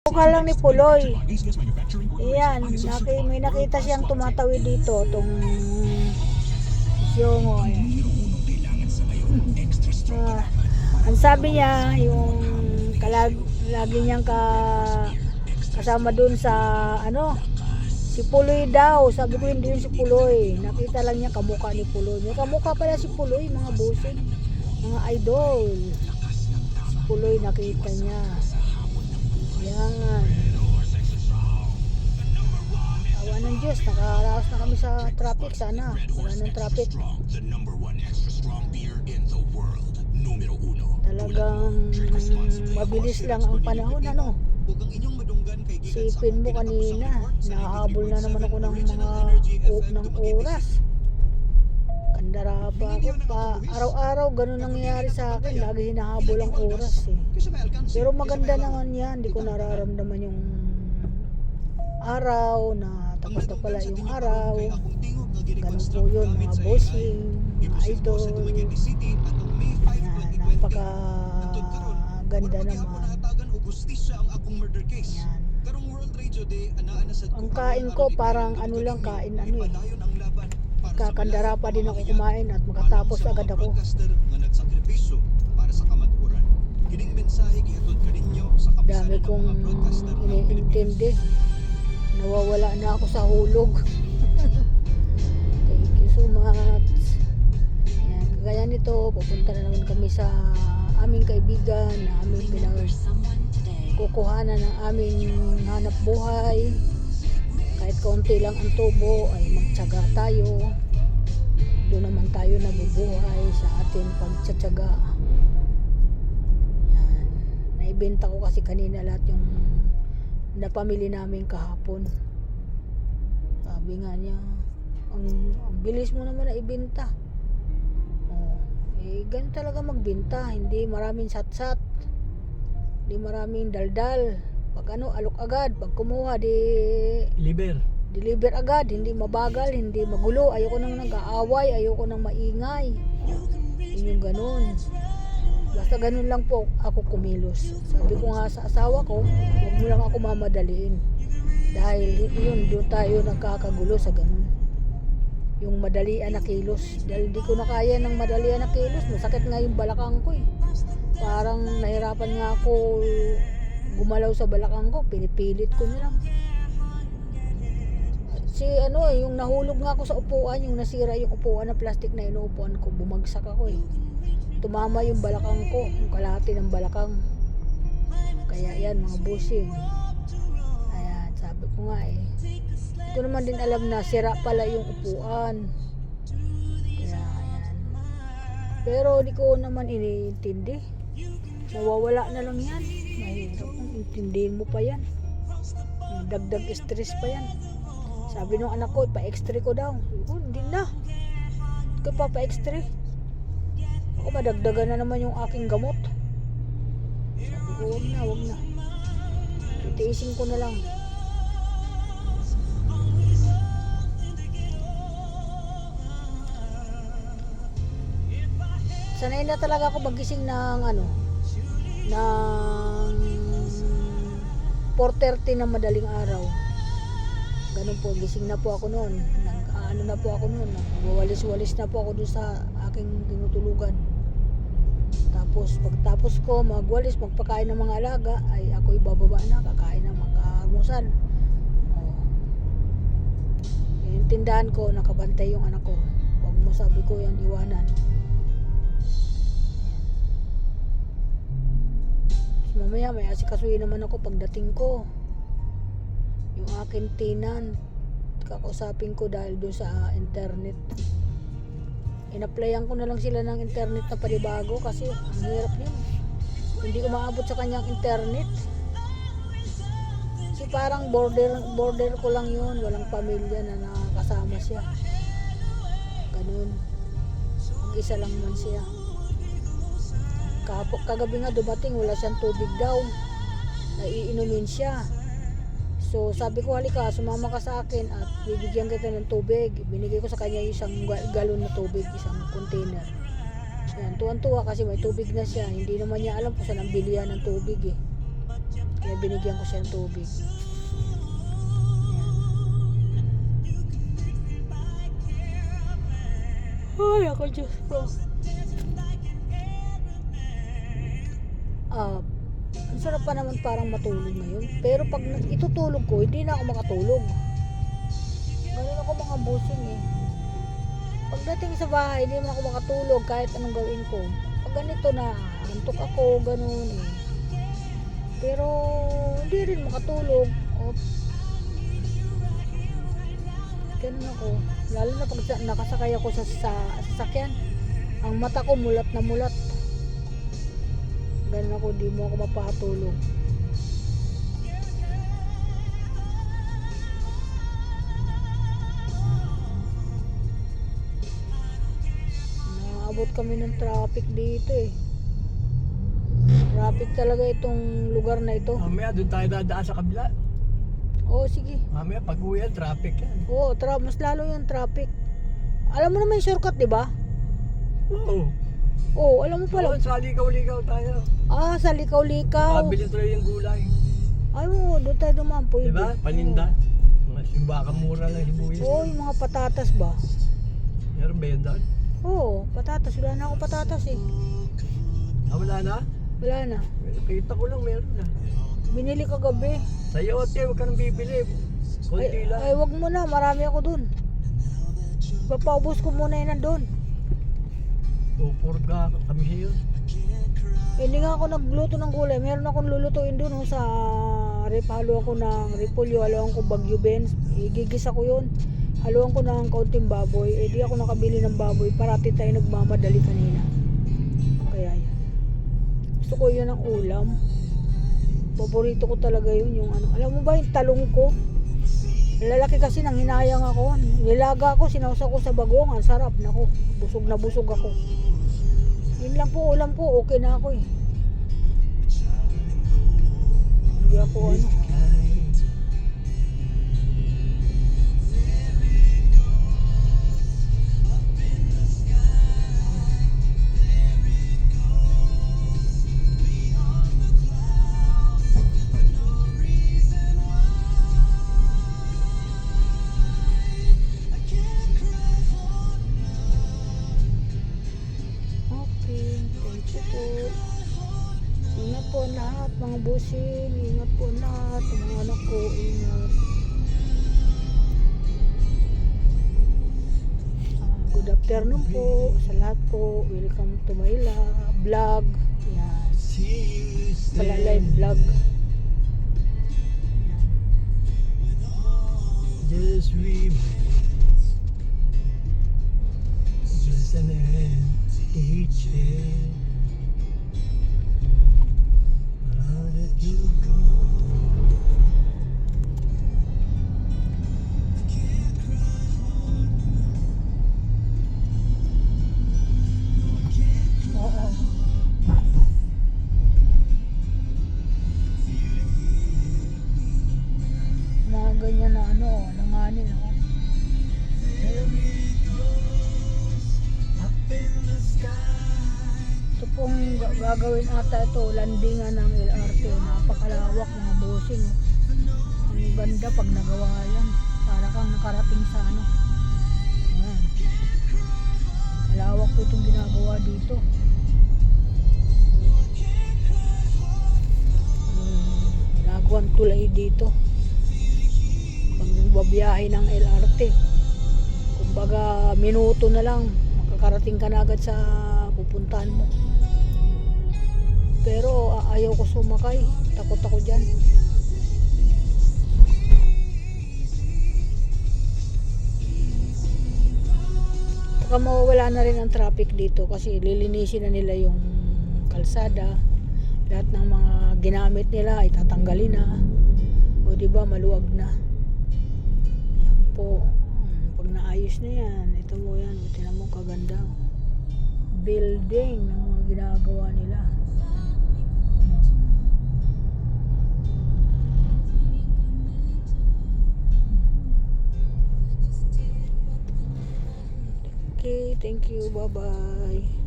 Mukha lang ni Puloy. Ayan, may nakita siyang tumatawid dito, itong Siongo. Ang sabi niya, yung lagi niyang kasama dun sa si Puloy daw. Sabi ko hindi yun si Puloy. Nakita lang niya kamukha ni Puloy. May kamukha pala si Puloy, mga busing, mga idol. Si Puloy nakita niya. Yan. Awa ng Diyos, nakaraos na kami sa traffic. Sana wala ng traffic. Talagang mabilis lang ang panahon, Sipin mo kanina, nahabol na naman ako ng ng oras. Kandara pa ako pa. Araw-araw ganun nangyayari sa akin. Lagi hinahabol ang oras Pero maganda naman yan. Hindi ko nararamdaman yung araw na tapos na pala yung araw. Ganun po yun, mga bossing, mga idol. Yan, napaka ganda naman. Yan. Ang kain ko parang kain kakandara pa din ako kumain at makatapos agad ako. Dami kong iniintindi. Nawawala na ako sa hulog. Thank you so much. Yan, kagaya nito, pupunta na naman kami sa aming kaibigan na aming kukuhanan ng aming hanap buhay. Kahit kaunti lang ang tubo ay magtiyaga tayo. Doon naman tayo nabubuhay sa ating pagtsatsaga. Yan. Naibenta ko kasi kanina lahat yung napamili namin kahapon. Sabi nga niya, ang bilis mo naman na ibenta. Ganun talaga magbenta. Hindi maraming satsat. Hindi maraming daldal. Pag alok agad. Pag kumuha, deliver agad. Hindi mabagal, hindi magulo. Ayoko nang nag-aaway, ayoko nang maingay. Yun yung ganun. Basta ganun lang po ako kumilos. Sabi ko nga sa asawa ko, huwag mo lang ako mamadaliin. Dahil yun, doon tayo nagkakagulo sa ganun. Yung madalian na kilos. Dahil di ko na kaya ng madalian na kilos. Masakit nga yung balakang ko Parang nahirapan nga ako gumalaw sa balakang ko. Pinipilit ko na lang. Yung nahulog nga ako sa upuan, yung nasira yung upuan na plastic na inuupuan ko, bumagsak ako Tumama yung balakang ko, yung kalahati ng balakang. Kaya yan, mga busing. Ayan, sabi ko nga Hindi ko naman din alam na sira pala yung upuan. Kaya ayan. Pero di ko naman iniintindi. Nawawala na lang yan. Mahirap kung intindihin mo pa yan. Dagdag stress pa yan. Sabi nung anak ko, pa-extra ko daw. Hindi na. Hindi ko pa-extra. Ako madagdagan na naman yung aking gamot. Sabi ko, wag na. Itiisin ko na lang. Sanay na talaga ako magising ng ng 4:30 na madaling araw. Ganun po, gising na po ako noon. Na po ako noon. Wawalis-walis na po ako doon sa aking tinutulugan. Tapos, pagtapos ko magwalis, magpakain ng mga alaga, ay ako'y bababa na, kakain na, mag-aalmusal. Yung tindahan ko, nakabantay yung anak ko. Huwag mo sabi ko yan, iwanan. Mamaya may asikasuhin naman ako pagdating ko. Yung akin tinan, kakausapin ko dahil doon sa internet. In-applyan ko na lang sila ng internet na panibago kasi ang hirap yun. Hindi ko maabot sa kanyang internet. Kasi parang border ko lang yun. Walang pamilya na nakakasama siya. Ganun. Ang isa lang man siya. Kagabi nga dumating, wala siyang tubig daw. Naiinumin siya. So sabi ko, halika, sumama ka sa akin at bibigyan kita ng tubig. Binigay ko sa kanya isang galon na tubig, isang container. Yan, tuwan-tuwa kasi may tubig na siya. Hindi naman niya alam kung saan ang bilihan ng tubig Kaya binigyan ko siya ng tubig. Ay, ako Diyos ko. Ang sarap pa naman parang matulog ngayon. Pero pag itutulog ko, hindi na ako makatulog. Ganun ako mga busing eh. Pagdating sa bahay, hindi na ako makatulog kahit anong gawin ko. Pag ganito na, antok ako, ganun eh. Pero, hindi rin makatulog. Ganun ako. Lalo na pag nakasakay ako sa sasakyan. Ang mata ko mulat na mulat. Ganun ako, di mo ako mapatulog. Naabot kami ng traffic dito eh. Traffic talaga itong lugar na ito. Mamaya doon tayo dadaan sa kabila. Oo, sige. Mamaya pag uwi yan, traffic yan. Oo, mas lalo yung traffic. Alam mo naman yung shortcut, di ba? Oo. Oo, alam mo pala. Oo, sa likaw-likaw tayo. Sa likaw-likaw. Pabili tuloy yung gulay. Ay, oo, doon tayo dumaan. Pwede. Diba? Paninda. Yung baka mura lang sibuyas. Oo, yung mga patatas ba? Meron ba yan doon? Oo, patatas. Wala na ako patatas eh. Wala na? Wala na. Kita ko lang meron na. Binili kagabi. Sa yote, huwag ka nang bibili. Kunti lang. Ay, wag mo na. Marami ako dun. Papaubos ko muna yun nandun. Pupurga kami siya yun. Hindi nga ako nagluto ng gulay. Meron akong lulutuin dun sa halo ako ng repolyo. Haluan ko bagyo beans. Igigisa ko yun. Haluan ko ng kaunting baboy. Di ako nakabili ng baboy. Parati tayo nagmamadali kanina. Kaya yan. Gusto ko yun ang ulam. Paborito ko talaga yun. Yung ano. Alam mo ba yung talong ko? Lalaki kasi nang hinayang ako. Nilaga ako, sinausa ko sa bagong. Ang sarap. Naku, busog na busog ako. Yun lang po, ulam ko. Okay na ako eh. Hindi ako ano. Ingat po lahat mga busing, ingat po lahat mga anak ko, ingat. Good afternoon po sa lahat po, welcome to my vlog. Yan. Pala live vlog. Just remember, just an empty Mga ganyan na ano, langanin ako. Ito pong gagawin ata ito, landingan ng LRT. Napakalawak mga busing. Ang ganda pag nagawa yan. Para kang nakarating sa ano. Ayan. Malawak po itong ginagawa dito. Ginagawang tulay dito. Pag babiyahe ng LRT. Kumbaga minuto na lang. Makakarating ka na agad sa pupuntahan mo. Pero ayaw ko sumakay. Takot ako dyan. Saka mawawala na rin ang traffic dito kasi lilinisin na nila yung kalsada. Lahat ng mga ginamit nila ay tatanggalin na. O diba maluwag na. Yan po. Pag naayos na yan, ito mo yan. Tingnan mo kaganda. Building ng mga ginagawa nila. Okay, thank you. Bye-bye.